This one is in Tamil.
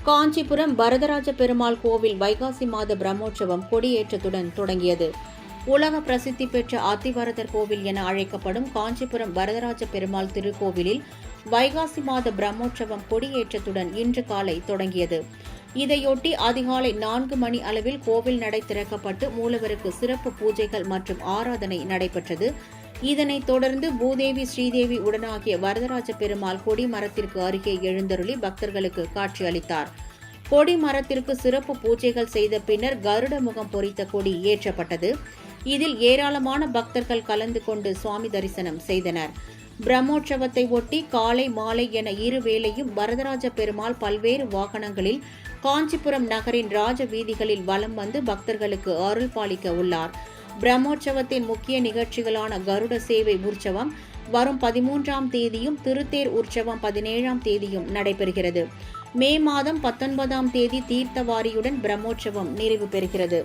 காஞ்சிபுரம் வரதராஜ பெருமாள் கோவில் வைகாசி மாத பிரம்மோற்சவம் கொடியேற்றத்துடன் தொடங்கியது. உலக பிரசித்தி பெற்ற அத்திவரதர் கோவில் என அழைக்கப்படும் காஞ்சிபுரம் வரதராஜ பெருமாள் திருக்கோவிலில் வைகாசி மாத பிரம்மோற்சவம் கொடியேற்றத்துடன் இன்று காலை தொடங்கியது. இதையொட்டி அதிகாலை 4 மணி அளவில் கோவில் நடை திறக்கப்பட்டு மூலவருக்கு சிறப்பு பூஜைகள் மற்றும் ஆராதனை நடைபெற்றது. இதனைத் தொடர்ந்து பூதேவி ஸ்ரீதேவி உடனாகிய வரதராஜ பெருமாள் கொடிமரத்திற்கு அருகே எழுந்தருளி பக்தர்களுக்கு காட்சியளித்தார். கொடிமரத்திற்கு சிறப்பு பூஜைகள் செய்த பின்னர் கருட முகம் பொறித்த கொடி ஏற்றப்பட்டது. இதில் ஏராளமான பக்தர்கள் கலந்து கொண்டு சுவாமி தரிசனம் செய்தனர். பிரம்மோற்சவத்தை ஒட்டி காலை மாலை என இருவேளையும் வரதராஜ பெருமாள் பல்வேறு வாகனங்களில் காஞ்சிபுரம் நகரின் ராஜ வீதிகளில் வலம் வந்து பக்தர்களுக்கு அருள் பாலிக்க உள்ளார். பிரம்மோற்சவத்தின் முக்கிய நிகழ்ச்சிகளான கருட சேவை உற்சவம் வரும் 13ஆம் தேதியும் திருத்தேர் உற்சவம் 17ஆம் தேதியும் நடைபெறுகிறது. மே மாதம் 19ஆம் தேதி தீர்த்தவாரியுடன் பிரம்மோற்சவம் நிறைவு பெறுகிறது.